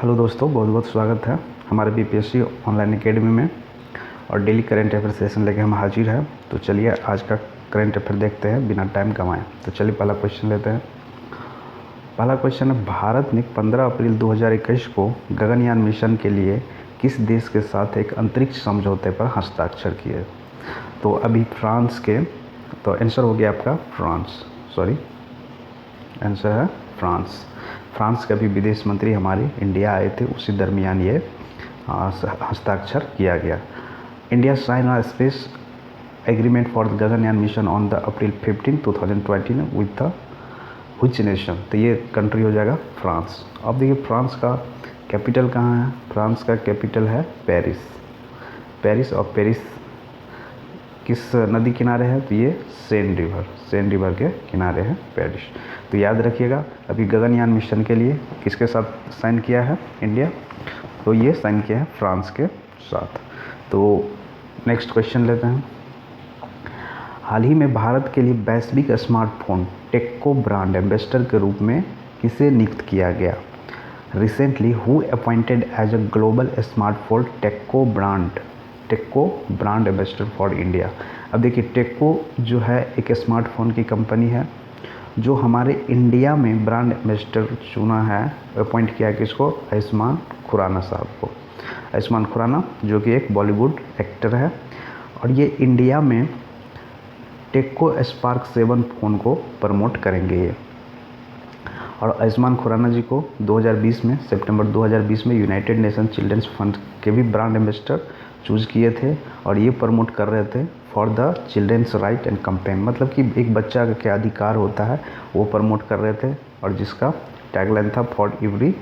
Hello दोस्तों, बहुत बहुत स्वागत है हमारे बीपीएससी ऑनलाइन एकेडमी में। और डेली करंट अफेयर सेशन लेके हम हाजिर हैं। तो चलिए आज का करंट अफेयर देखते हैं बिना टाइम गंवाए। तो चलिए पहला क्वेश्चन लेते हैं। पहला क्वेश्चन है, भारत ने 15 अप्रैल 2021 को गगनयान मिशन के लिए किस देश के साथ एक अंतरिक्ष समझौते पर हस्ताक्षर किए? तो अभी फ्रांस के, तो आंसर हो गया आपका फ्रांस, आंसर है फ्रांस। फ्रांस के अभी विदेश मंत्री हमारे इंडिया आए थे, उसी दरमियान ये हस्ताक्षर किया गया। India sign a space agreement for the Gaganyaan mission on the April 15, 2020 with the which nation? तो ये कंट्री हो जाएगा फ्रांस। अब देखिए फ्रांस का कैपिटल कहाँ है? फ्रांस का कैपिटल है पेरिस। और पेरिस किस नदी किनारे है? तो ये सेन रिवर के किनारे है पेरिस। तो याद रखिएगा, अभी गगनयान मिशन के लिए किसके साथ साइन किया है इंडिया? तो ये साइन किया है फ्रांस के साथ। तो नेक्स्ट क्वेश्चन लेते हैं। हाल ही में भारत के लिए वैश्विक स्मार्टफोन टेक्को ब्रांड एम्बेसडर के रूप में किसे नियुक्त किया गया? Recently who appointed as a global smartphone Tecno brand ambassador for India? अब देखिए, टेक्को जो है एक स्मार्टफोन की कंपनी है जो हमारे इंडिया में ब्रांड एम्बेसडर चुना है, अपॉइंट किया किसको? आयुष्मान खुराना साहब को। आयुष्मान खुराना जो कि एक बॉलीवुड एक्टर है, और ये इंडिया में टेक्को स्पार्क 7 फ़ोन को प्रमोट करेंगे ये। और आयुष्मान खुराना जी को 2020 में, सितंबर 2020 में यूनाइटेड नेशन चिल्ड्रंस फंड के भी ब्रांड एम्बेसडर चूज़ किए थे, और ये प्रमोट कर रहे थे for the childrens right and campaign, मतलब कि एक बच्चा का क्या अधिकार होता है वो प्रमोट कर रहे थे, और जिसका टैगलाइन था फॉर एवरी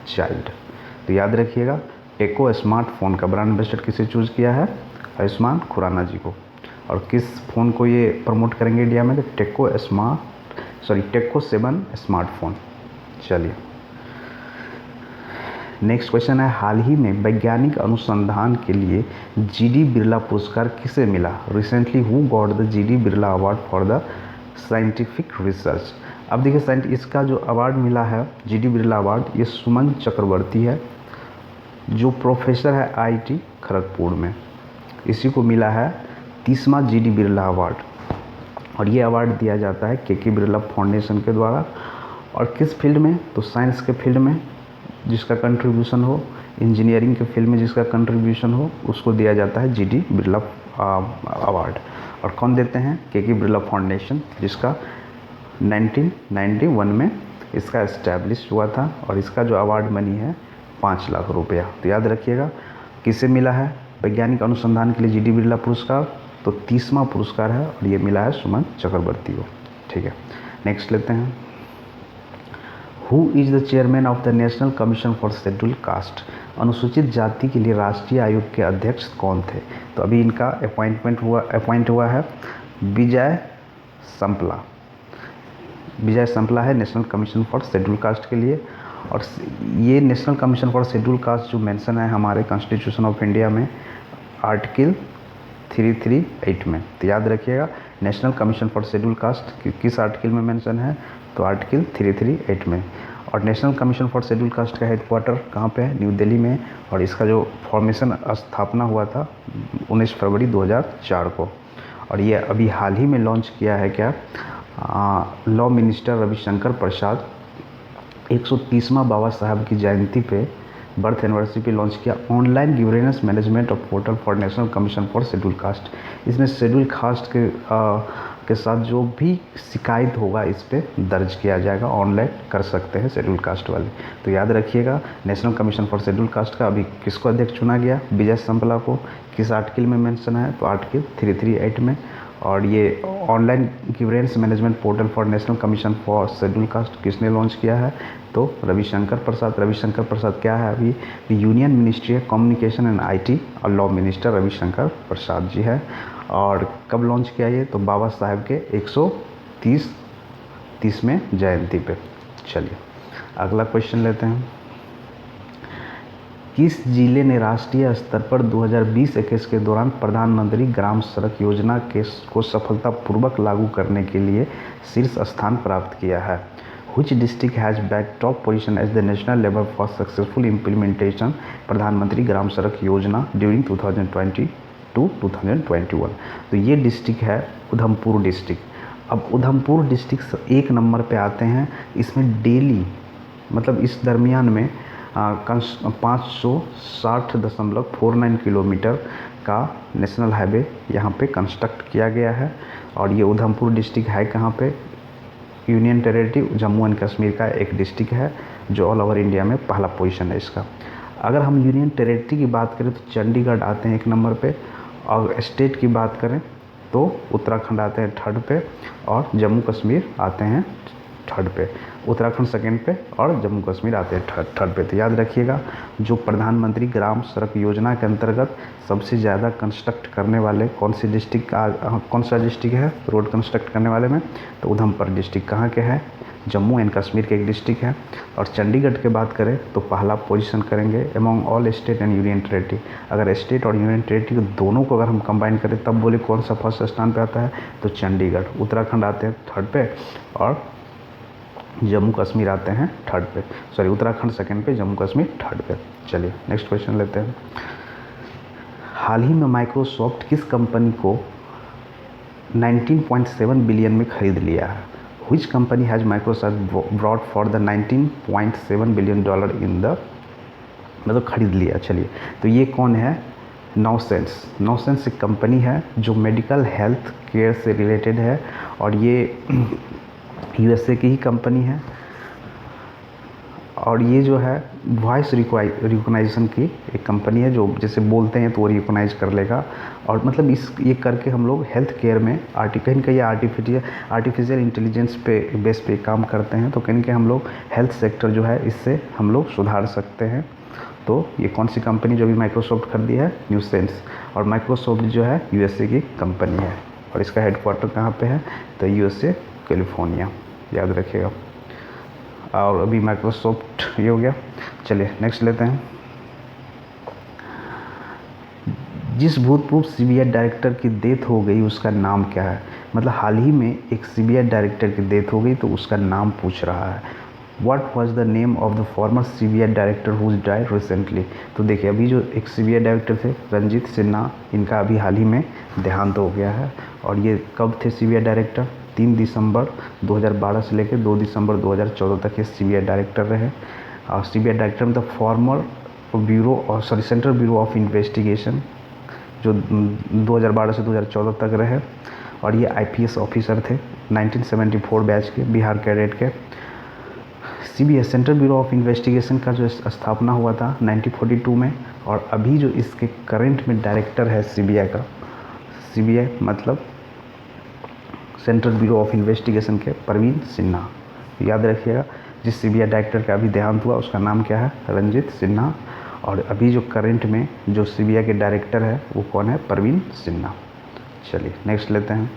चाइल्ड। तो याद रखिएगा, टेक्को स्मार्टफोन का ब्रांड एम्बेसडर किसे चूज़ किया है? आयुष्मान खुराना जी को। और किस फ़ोन को ये प्रमोट करेंगे इंडिया में? तो टेक्को 7 स्मार्टफोन। चलिए नेक्स्ट क्वेश्चन है, हाल ही में वैज्ञानिक अनुसंधान के लिए जीडी बिरला पुरस्कार किसे मिला? Recently who got the GD Birla award for the scientific research? अब देखिए, इसका जो अवार्ड मिला है जीडी बिरला अवार्ड, ये सुमन चक्रवर्ती है जो प्रोफेसर है आईआईटी खड़गपुर में। इसी को मिला है 30वां जीडी बिरला अवार्ड, और ये अवार्ड दिया जाता है के बिरला फाउंडेशन के द्वारा। और किस फील्ड में? तो साइंस के फील्ड में जिसका कंट्रीब्यूशन हो, इंजीनियरिंग के फील्ड में जिसका कंट्रीब्यूशन हो, उसको दिया जाता है जीडी बिरला अवार्ड। और कौन देते हैं? के बिरला फाउंडेशन, जिसका 1991 में इसका इस्टेब्लिश हुआ था, और इसका जो अवार्ड मनी है 5 लाख रुपया। तो याद रखिएगा, किसे मिला है वैज्ञानिक अनुसंधान के लिए जीडी बिरला पुरस्कार? तो 30वां पुरस्कार है, और ये मिला है सुमन चक्रवर्ती को। ठीक है, नेक्स्ट लेते हैं। Who is the chairman of the national commission for schedule cast? अनुसूचित जाति के लिए राष्ट्रीय आयोग के अध्यक्ष कौन थे? तो अभी इनका अपॉइंट हुआ है विजय संपला है national commission for schedule caste के लिए। और ये national commission for schedule cast जो मेंशन है हमारे कॉन्स्टिट्यूशन ऑफ इंडिया में आर्टिकल 338 में। तो याद रखिएगा, national commission for schedule cast किस आर्टिकल में मेंशन है? तो आर्टिकल 338 में। और national commission for schedule cast का हेडक्वार्टर कहाँ पे है? न्यू दिल्ली में। और इसका जो फॉर्मेशन स्थापना हुआ था 19 फरवरी 2004 को। और ये अभी हाल ही में लॉन्च किया है क्या? लॉ मिनिस्टर रविशंकर प्रसाद 130वां बाबा साहब की जयंती पे, बर्थ एनिवर्सरी पे लॉन्च किया online grievance management of portal for national commission for schedule caste. इसमें शेड्यूल कास्ट के साथ जो भी शिकायत होगा इस पर दर्ज किया जाएगा, ऑनलाइन कर सकते हैं शेड्यूल कास्ट वाले। तो याद रखिएगा, national commission for schedule cast का अभी किसको अध्यक्ष चुना गया? विजय संपला को। किस आर्टिकल में मेंशन है? तो आर्टिकल 338 में। और ये online grievance management portal for national commission for schedule caste किसने लॉन्च किया है? तो रविशंकर प्रसाद क्या है? अभी union ministry of communication and IT और लॉ मिनिस्टर रविशंकर प्रसाद जी है। और कब लॉन्च किया ये? तो बाबा साहब के 130वें जयंती पे। चलिए अगला क्वेश्चन लेते हैं। किस जिले ने राष्ट्रीय स्तर पर 2020-21 के दौरान प्रधानमंत्री ग्राम सड़क योजना को सफलतापूर्वक लागू करने के लिए शीर्ष स्थान प्राप्त किया है? which district has bagged top position as the national level for successful implementation प्रधानमंत्री ग्राम सड़क योजना ड्यूरिंग 2020 टू 2021। तो ये डिस्ट्रिक्ट है उधमपुर डिस्ट्रिक्ट। अब उधमपुर डिस्ट्रिक्ट 1 नंबर पे आते हैं। इसमें डेली मतलब इस दरमियान में 560.49 किलोमीटर का नेशनल हाईवे यहाँ पे कंस्ट्रक्ट किया गया है। और ये उधमपुर डिस्ट्रिक्ट है कहाँ पे? Union territory Jammu and Kashmir का एक डिस्ट्रिक्ट है जो ऑल ओवर इंडिया में पहला पोजीशन है इसका। अगर हम यूनियन टेरिटरी की बात करें तो चंडीगढ़ आते हैं 1 नंबर पे, और स्टेट की बात करें तो उत्तराखंड आते हैं 3rd पे, और जम्मू कश्मीर आते हैं 3rd पे। उत्तराखंड 2nd पे और जम्मू कश्मीर आते हैं 3rd पे। तो याद रखिएगा, जो प्रधानमंत्री ग्राम सड़क योजना के अंतर्गत सबसे ज़्यादा कंस्ट्रक्ट करने वाले कौन सा डिस्ट्रिक्ट है रोड कंस्ट्रक्ट करने वाले में? तो उधमपुर डिस्ट्रिक्ट कहाँ के है? जम्मू एंड कश्मीर के एक डिस्ट्रिक्ट है। और चंडीगढ़ की बात करें तो पहला पोजीशन करेंगे among all state and union territory. अगर स्टेट और यूनियन टेरिटरी दोनों को अगर हम कंबाइन करें तब बोले कौन सा फर्स्ट स्थान पे आता है? तो चंडीगढ़। उत्तराखंड आते हैं 3rd पे और जम्मू कश्मीर आते हैं 3rd पे। सॉरी, उत्तराखंड 2nd पे, जम्मू कश्मीर 3rd पे। चलिए नेक्स्ट क्वेश्चन लेते हैं। हाल ही में माइक्रोसॉफ्ट किस कंपनी को 19.7 बिलियन में खरीद लिया है? Which company has Microsoft brought for the 19.7 billion dollar in the, मतलब खरीद लिया। चलिए, तो ये कौन है? नौसेंस एक कंपनी है जो मेडिकल हेल्थ केयर से रिलेटेड है, और ये यूएसए की ही कंपनी है। और ये जो है वॉइस रिकॉग्नाइजेशन की एक कंपनी है, जो जैसे बोलते हैं तो वो रिकॉग्नाइज कर लेगा। और मतलब ये करके हम लोग हेल्थ केयर में कहीं कहीं आर्टिफिशियल इंटेलिजेंस पे बेस पे काम करते हैं। तो कहीं कहीं हम लोग हेल्थ सेक्टर जो है इससे हम लोग सुधार सकते हैं। तो ये कौन सी कंपनी जो अभी माइक्रोसॉफ्ट खरीदी है? न्यूसेंस। और माइक्रोसॉफ्ट जो है यूएसए की कंपनी है, और इसका हेडक्वार्टर कहाँ पे है? तो यूएसए कैलिफोर्निया, याद रखिएगा। और अभी माइक्रोसॉफ्ट ये हो गया। चलिए नेक्स्ट लेते हैं। जिस भूतपूर्व सीबीआई डायरेक्टर की डेथ हो गई उसका नाम क्या है? मतलब हाल ही में एक सीबीआई डायरेक्टर की डेथ हो गई तो उसका नाम पूछ रहा है। What was the name of the former CBI director whose died recently? तो देखिए, अभी जो एक सीबीआई डायरेक्टर थे रंजीत सिन्हा, इनका अभी हाल ही में देहांत हो गया है। और ये कब थे सीबीआई डायरेक्टर? 3 दिसंबर 2012 से लेकर 2 दिसंबर 2014 तक ये सीबीआई डायरेक्टर रहे। और सीबीआई डायरेक्टर में the former central bureau of investigation, जो 2012 से 2014 तक रहे। और ये आईपीएस ऑफिसर थे 1974 बैच के, बिहार कैडेट के। CBI central bureau of investigation का जो स्थापना हुआ था 1942 में। और अभी जो इसके करंट में डायरेक्टर है सीबीआई का, सीबीआई मतलब सेंट्रल ब्यूरो ऑफ इन्वेस्टिगेशन के परवीन सिन्हा, याद रखिएगा। जिस सीबीआई डायरेक्टर का अभी देहांत हुआ उसका नाम क्या है? रंजीत सिन्हा। और अभी जो करंट में जो सीबीआई के डायरेक्टर है वो कौन है? परवीन सिन्हा। चलिए नेक्स्ट लेते हैं।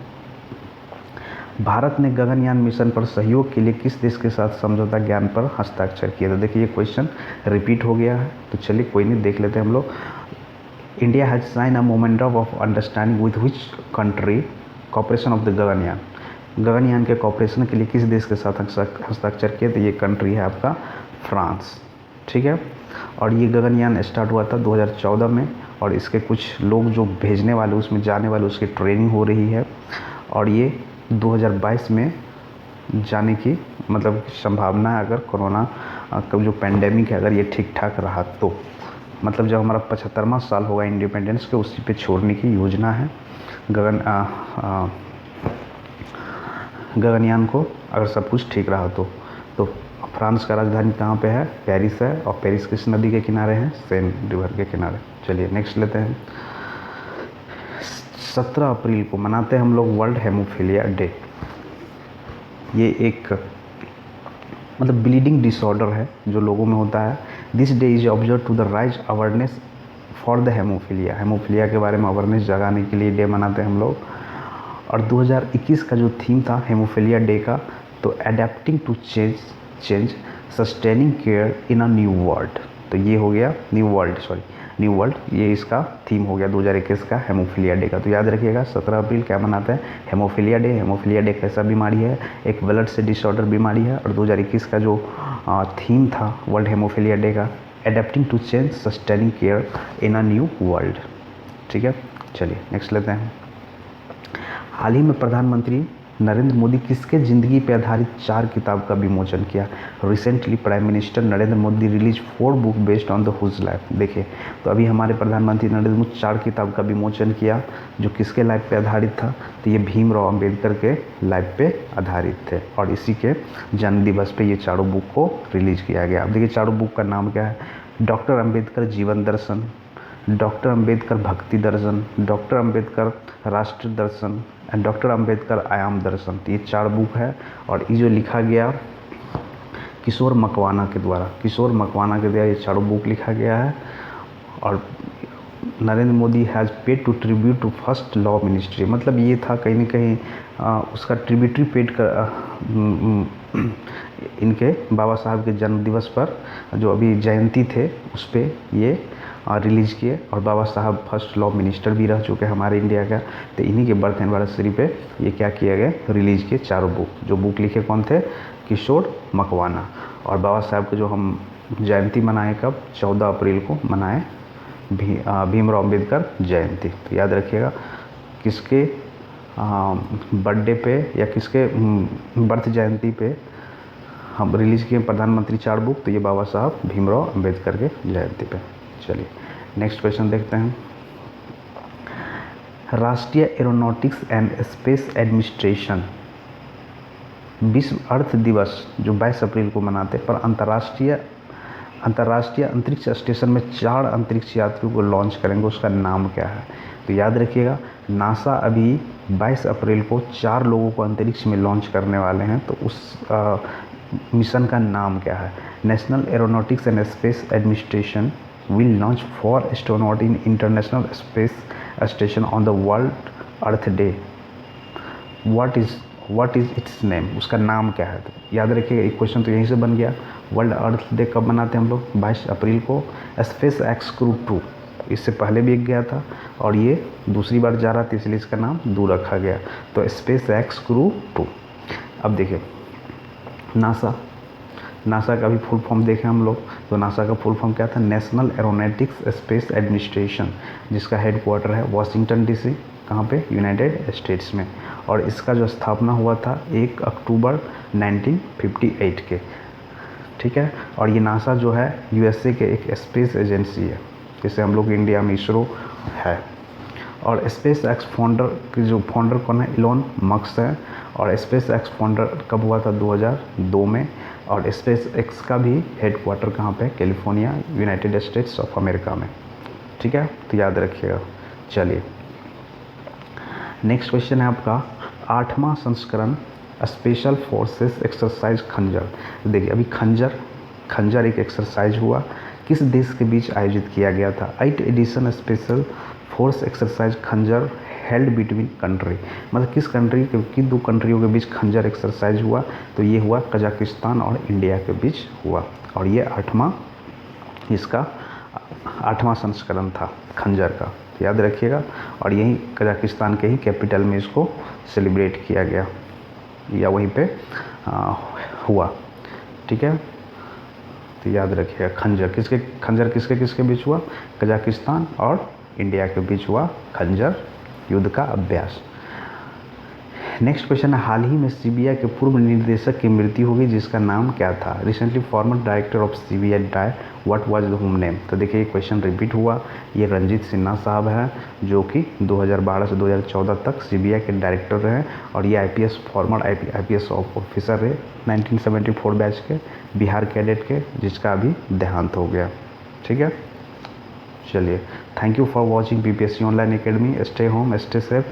भारत ने गगनयान मिशन पर सहयोग के लिए किस देश के साथ समझौता ज्ञान पर हस्ताक्षर किया? तो देखिए, ये क्वेश्चन रिपीट हो गया है, तो चलिए कोई नहीं, देख लेते हैं हम लोग। India has sign a memorandum of understanding with which country cooperation of the Gaganyaan? Gaganyaan के कॉपरेशन के लिए किस देश के साथ हस्ताक्षर किए? तो ये कंट्री है आपका फ्रांस, ठीक है। और ये गगनयान स्टार्ट हुआ था 2014 में, और इसके कुछ लोग जो भेजने वाले, उसमें जाने वाले, उसकी ट्रेनिंग हो रही है। और ये 2022 में जाने की मतलब संभावना है, अगर कोरोना का जो पेंडेमिक है अगर ये ठीक ठाक रहा तो। मतलब जब हमारा 75वां साल होगा इंडिपेंडेंस के, उसी पे छोड़ने की योजना है गगनयान को, अगर सब कुछ ठीक रहा तो फ्रांस का राजधानी कहाँ पे है? पेरिस है। और पेरिस किस नदी के किनारे है? सेन रिवर के किनारे। चलिए नेक्स्ट लेते हैं। 17 अप्रैल को मनाते हैं हम लोग वर्ल्ड हेमोफीलिया डे। ये एक मतलब ब्लीडिंग डिसऑर्डर है जो लोगों में होता है। This day is observe to the rise awareness for the haemophilia के बारे में अवेयरनेस जगाने के लिए डे मनाते हैं हम लोग। और 2021 का जो थीम था हेमोफीलिया डे का, तो adapting to change sustaining care in a new world. तो ये हो गया न्यू वर्ल्ड, न्यू वर्ल्ड, ये इसका थीम हो गया 2021 का हेमोफीलिया डे का। तो याद रखिएगा 17 अप्रैल क्या मनाते हैं, हेमोफीलिया डे। हेमोफीलिया डे कैसा बीमारी है, एक ब्लड से डिसऑर्डर बीमारी है। और 2021 का जो थीम था वर्ल्ड हेमोफीलिया डे का, adapting to change sustaining care in a new world. ठीक है, चलिए नेक्स्ट लेते हैं। हाल ही में प्रधानमंत्री नरेंद्र मोदी किसके ज़िंदगी पर आधारित 4 किताब का विमोचन किया। Recently prime minister Narendra Modi release 4 book based on the whose life. देखिए, तो अभी हमारे प्रधानमंत्री नरेंद्र मोदी 4 किताब का विमोचन किया जो किसके लाइफ पे आधारित था, तो ये भीमराव अंबेडकर के लाइफ पे आधारित थे। और इसी के जन्म दिवस पे ये चारों बुक को रिलीज किया गया। अब देखिए चारों बुक का नाम क्या है, डॉक्टर अंबेडकर जीवन दर्शन, डॉक्टर अंबेडकर भक्ति दर्शन, डॉक्टर अंबेडकर राष्ट्र दर्शन एंड डॉक्टर अंबेडकर आयाम दर्शन। तो ये 4 बुक है और ये जो लिखा गया किशोर मकवाना के द्वारा, किशोर मकवाना के द्वारा ये चारों बुक लिखा गया है। और Narendra Modi has paid to tribute to first law ministry, मतलब ये था कहीं ना कहीं उसका ट्रिब्यूटरी पेड कर इनके बाबा साहब के जन्म दिवस पर जो अभी जयंती थे उस पर ये रिलीज़ किए। और बाबा साहब फर्स्ट लॉ मिनिस्टर भी रह चुके हमारे इंडिया का, तो इन्हीं के बर्थ एनिवर्सरी पे ये क्या किया गया, रिलीज़ किए चारों बुक। जो बुक लिखे कौन थे, किशोर मकवाना। और बाबा साहब के जो हम जयंती मनाएं कब, 14 अप्रैल को मनाएं भीमराव अम्बेडकर जयंती। तो याद रखिएगा किसके बर्थडे पे या किसके बर्थ जयंती पे हम रिलीज़ किए प्रधानमंत्री 4 बुक, तो ये बाबा साहब भीमराव अम्बेडकर के जयंती पे। चलिए नेक्स्ट क्वेश्चन देखते हैं। राष्ट्रीय एरोनॉटिक्स एंड स्पेस एडमिनिस्ट्रेशन विश्व अर्थ दिवस जो 22 अप्रैल को मनाते हैं, पर अंतर्राष्ट्रीय अंतरिक्ष स्टेशन में 4 अंतरिक्ष यात्रियों को लॉन्च करेंगे, उसका नाम क्या है। तो याद रखिएगा नासा अभी 22 अप्रैल को 4 लोगों को अंतरिक्ष में लॉन्च करने वाले हैं। तो उस मिशन का नाम क्या है, national aeronautics and space administration will launch 4 astronauts in International Space Station on the World Earth Day. What is its name? उसका नाम क्या है। तो याद रखिएगा एक क्वेश्चन तो यहीं से बन गया। वर्ल्ड अर्थ डे कब मनाते हैं हम लोग, 22 अप्रैल को। स्पेस एक्स क्रू 2 इससे पहले भी एक गया था और ये दूसरी बार जा रहा था, इसलिए इसका नाम 2 रखा गया। तो स्पेस एक्स क्रू 2। अब देखिए नासा का भी फुल फॉर्म देखें हम लोग, तो नासा का फुल फॉर्म क्या था, नेशनल एरोनॉटिक्स स्पेस एडमिनिस्ट्रेशन, जिसका हेडक्वार्टर है वाशिंगटन डीसी, कहाँ पे, यूनाइटेड स्टेट्स में। और इसका जो स्थापना हुआ था 1 अक्टूबर 1958 के। ठीक है, और ये नासा जो है यूएसए के एक स्पेस एजेंसी है, जैसे हम लोग इंडिया में इसरो है। और स्पेस एक्स फाउंडर के जो फाउंडर कौन है, इलॉन मस्क है। और स्पेस एक्स फाउंडर कब हुआ था, 2002 में। और स्पेस एक्स का भी हेडक्वार्टर कहाँ पे, California, United states of America में। ठीक है, तो याद रखिएगा। चलिए नेक्स्ट क्वेश्चन है आपका 8वां संस्करण स्पेशल फोर्सेस एक्सरसाइज खंजर। देखिए अभी खंजर एक एक्सरसाइज हुआ, किस देश के बीच आयोजित किया गया था। 8th edition special force exercise Khanjar held between country, मतलब किस कंट्री के, किन 2 कंट्रियों के बीच खंजर एक्सरसाइज हुआ। तो ये हुआ कजाकिस्तान और इंडिया के बीच हुआ। और ये 8वां संस्करण था खंजर का, याद रखिएगा। और यहीं कजाकिस्तान के ही कैपिटल में इसको सेलिब्रेट किया गया या वहीं पे हुआ। ठीक है, तो याद रखिएगा खंजर किसके बीच हुआ, कजाकिस्तान और इंडिया के बीच हुआ खंजर युद्ध का अभ्यास। नेक्स्ट क्वेश्चन है, हाल ही में सीबीआई के पूर्व निदेशक की मृत्यु हो गई, जिसका नाम क्या था। Recently former director of CBI die, what was the home name. तो देखिए क्वेश्चन रिपीट हुआ। ये रंजीत सिन्हा साहब हैं जो कि 2012 से 2014 तक सीबीआई के डायरेक्टर रहे। और ये फॉर्मर आईपीएस ऑफिसर रहे 1974 बैच के, बिहार कैडेट के, जिसका अभी देहांत हो गया। ठीक है, चलिए thank you for watching BPSC online academy. Stay home, stay safe.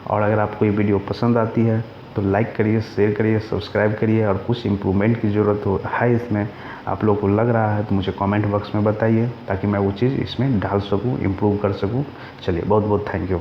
और अगर आपको ये वीडियो पसंद आती है तो लाइक करिए, शेयर करिए, सब्सक्राइब करिए। और कुछ इम्प्रूवमेंट की ज़रूरत है इसमें, आप लोगों को लग रहा है तो मुझे कमेंट बॉक्स में बताइए, ताकि मैं वो चीज़ इसमें डाल सकूँ, इम्प्रूव कर सकूँ। चलिए बहुत बहुत थैंक यू।